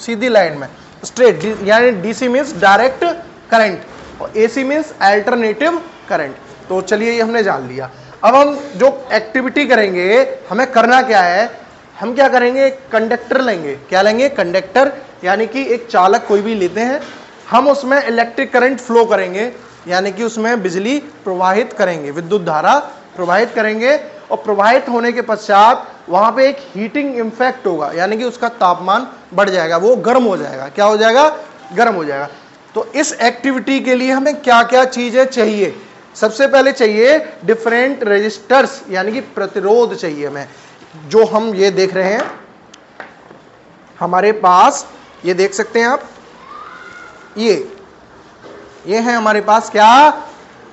सीधी line में straight, यानी DC means direct current और एसी मीन्स अल्टरनेटिव करंट। तो चलिए ये हमने जान लिया। अब हम जो एक्टिविटी करेंगे, हमें करना क्या है, हम क्या करेंगे, कंडक्टर लेंगे। क्या लेंगे, कंडक्टर, यानी कि एक चालक कोई भी लेते हैं, हम उसमें इलेक्ट्रिक करंट फ्लो करेंगे, यानी कि उसमें बिजली प्रवाहित करेंगे, विद्युत धारा प्रवाहित करेंगे, और प्रवाहित होने के पश्चात वहां पे एक हीटिंग इफेक्ट होगा, यानी कि उसका तापमान बढ़ जाएगा, वो गर्म हो जाएगा। क्या हो जाएगा, गर्म हो जाएगा। तो इस एक्टिविटी के लिए हमें क्या क्या चीजें चाहिए, सबसे पहले चाहिए डिफरेंट रेजिस्टर्स, यानी कि प्रतिरोध चाहिए हमें। जो हम ये देख रहे हैं हमारे पास, ये देख सकते हैं आप, ये है हमारे पास क्या,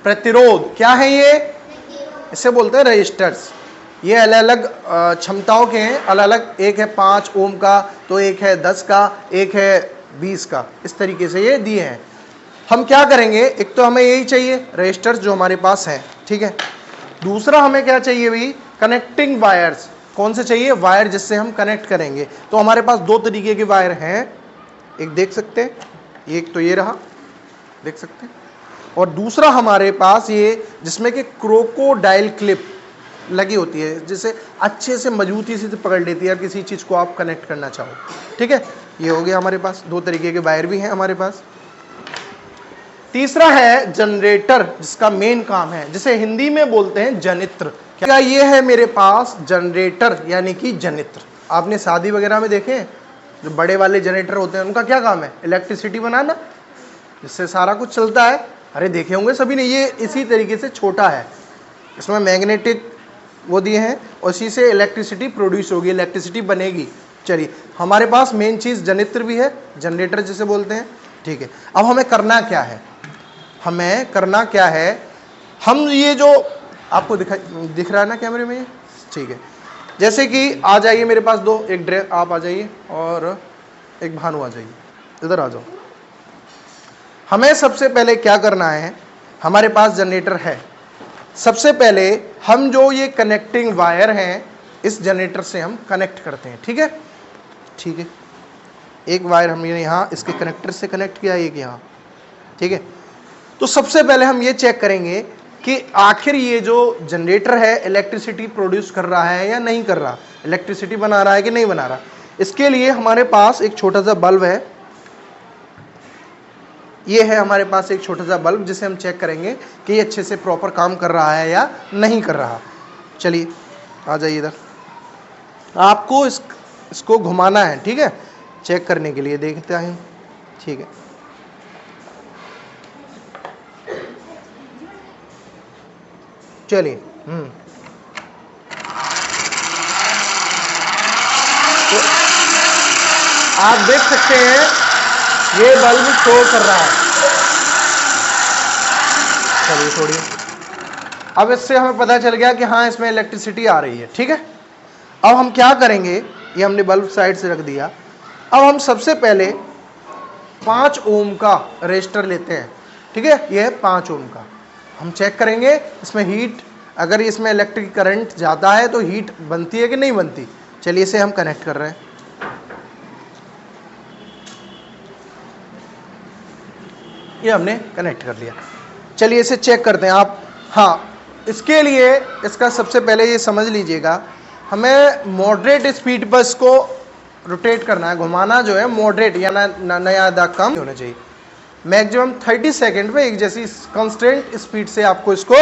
प्रतिरोध। क्या है ये, इसे बोलते हैं रेजिस्टर्स। ये अलग अलग क्षमताओं के हैं, अलग अलग, एक है 5 ओम का, तो एक है 10 का, एक है 20 का, इस तरीके से ये दिए हैं। हम क्या करेंगे, एक तो हमें यही चाहिए रेजिस्टर्स जो हमारे पास है, ठीक है। दूसरा हमें क्या चाहिए भाई, कनेक्टिंग वायर्स। कौन से चाहिए, वायर जिससे हम कनेक्ट करेंगे। तो हमारे पास दो तरीके के वायर हैं, एक देख सकते हैं, एक तो ये रहा, देख सकते हैं, और दूसरा हमारे पास ये जिसमें कि क्रोकोडाइल क्लिप लगी होती है, जिसे अच्छे से मजबूती से पकड़ लेती है किसी चीज को आप कनेक्ट करना चाहो, ठीक है। ये हो गया हमारे पास, दो तरीके के वायर भी हैं हमारे पास। तीसरा है जनरेटर, जिसका मेन काम है, जिसे हिंदी में बोलते हैं जनित्र। क्या ये है मेरे पास जनरेटर, यानी कि जनित्र। आपने शादी वगैरह में देखे हैं जो बड़े वाले जनरेटर होते हैं, उनका क्या काम है, इलेक्ट्रिसिटी बनाना, जिससे सारा कुछ चलता है। अरे देखे होंगे सभी ने, ये इसी तरीके से छोटा है, इसमें मैग्नेटिक वो दिए हैं, और इसी से इलेक्ट्रिसिटी प्रोड्यूस होगी, इलेक्ट्रिसिटी बनेगी। चलिए, हमारे पास मेन चीज जनित्र भी है, जनरेटर जिसे बोलते हैं, ठीक है। अब हमें करना क्या है, हमें करना क्या है, हम ये जो आपको दिख रहा है ना कैमरे में, ये ठीक है। जैसे कि आ जाइए मेरे पास दो, एक ड्रे आप आ जाइए और एक भानु आ जाइए, इधर आ जाओ। हमें सबसे पहले क्या करना है, हमारे पास जनरेटर है, सबसे पहले हम जो ये कनेक्टिंग वायर हैं इस जनरेटर से हम कनेक्ट करते हैं, ठीक है, ठीक है। एक वायर हमने यहाँ इसके कनेक्टर से कनेक्ट किया, एक यहाँ, ठीक है। तो सबसे पहले हम ये चेक करेंगे कि आखिर ये जो जनरेटर है इलेक्ट्रिसिटी प्रोड्यूस कर रहा है या नहीं कर रहा, इलेक्ट्रिसिटी बना रहा है कि नहीं बना रहा। इसके लिए हमारे पास एक छोटा सा बल्ब है, ये है हमारे पास एक छोटा सा बल्ब, जिसे हम चेक करेंगे कि ये अच्छे से प्रॉपर काम कर रहा है या नहीं कर रहा। चलिए आ जाइए इधर, आपको इसको घुमाना है, ठीक है, चेक करने के लिए, देखते हैं, ठीक है। चलिए, तो आप देख सकते हैं ये बल्ब शो कर रहा है। चलिए छोड़िए, अब इससे हमें पता चल गया कि हाँ इसमें इलेक्ट्रिसिटी आ रही है, ठीक है। अब हम क्या करेंगे, ये हमने बल्ब साइड से रख दिया। अब हम सबसे पहले 5 ओम का रेजिस्टर लेते हैं, ठीक है, ये है 5 ओम का। हम चेक करेंगे इसमें हीट, अगर इसमें इलेक्ट्रिक करंट जाता है तो हीट बनती है कि नहीं बनती। चलिए इसे हम कनेक्ट कर रहे हैं, ये हमने कनेक्ट कर लिया। चलिए इसे चेक करते हैं आप। हाँ, इसके लिए इसका सबसे पहले ये समझ लीजिएगा, हमें मॉडरेट स्पीड पर इसको रोटेट करना है, घुमाना जो है मॉडरेट या ना ज़्यादा कम होना चाहिए। मैक्सिमम 30 सेकेंड पे एक जैसी कांस्टेंट स्पीड से आपको इसको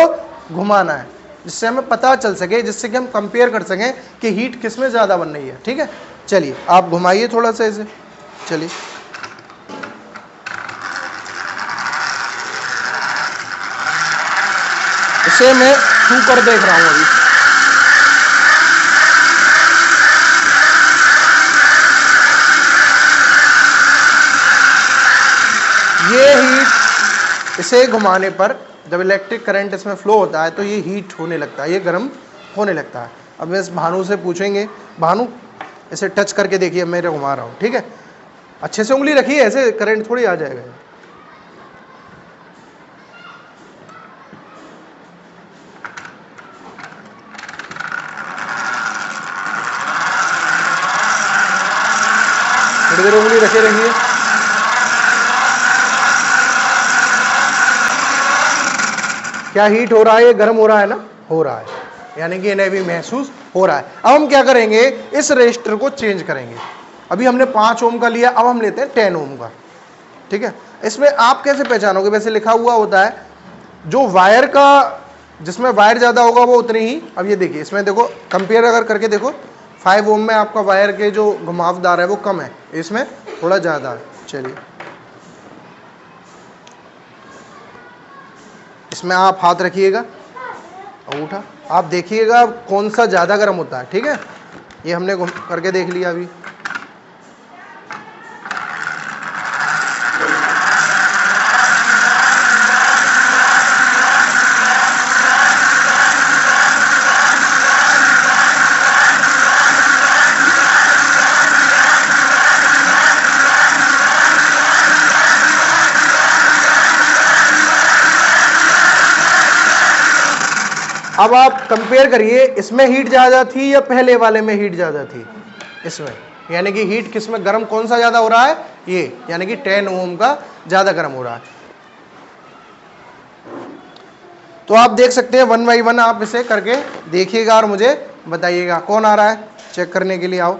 घुमाना है, जिससे हमें पता चल सके, जिससे कि हम कंपेयर कर सकें कि हीट किस में ज़्यादा बन रही है, ठीक है। चलिए आप घुमाइए थोड़ा सा इसे, चलिए इसे मैं छू कर देख रहा हूँ अभी। ये हीट, इसे घुमाने पर जब इलेक्ट्रिक करंट इसमें फ्लो होता है तो ये हीट होने लगता है, ये गर्म होने लगता है। अब मैं इस भानु से पूछेंगे, भानु इसे टच करके देखिए, मैं घुमा रहा हूँ, ठीक है, अच्छे से उंगली रखिए, ऐसे करंट थोड़ी आ जाएगा। थोड़ी देर उंगली रखे रहिए। क्या हीट हो रहा है, ये गर्म हो रहा है ना, हो रहा है, यानी कि इन्हें भी महसूस हो रहा है। अब हम क्या करेंगे, इस रेजिस्टर को चेंज करेंगे। अभी हमने 5 ओम का लिया, अब हम लेते हैं 10 ओम का। ठीक है, इसमें आप कैसे पहचानोगे, वैसे लिखा हुआ होता है जो वायर का, जिसमें वायर ज्यादा होगा वो उतनी ही। अब ये देखिए, इसमें देखो कंपेयर अगर करके देखो, 5 ओम में आपका वायर के जो घुमावदार है वो कम है, इसमें थोड़ा ज्यादा है। चलिए, इसमें आप हाथ रखिएगा, अंगूठा, आप देखिएगा कौन सा ज्यादा गर्म होता है। ठीक है, ये हमने करके देख लिया अभी। अब आप कंपेयर करिए, इसमें हीट ज़्यादा थी या पहले वाले में हीट ज़्यादा थी, इसमें, यानी कि हीट किसमें गर्म, कौन सा ज़्यादा हो रहा है, ये, यानी कि 10 ओम का ज़्यादा गर्म हो रहा है। तो आप देख सकते हैं 1 बाई 1 आप इसे करके देखिएगा और मुझे बताइएगा। कौन आ रहा है चेक करने के लिए, आओ।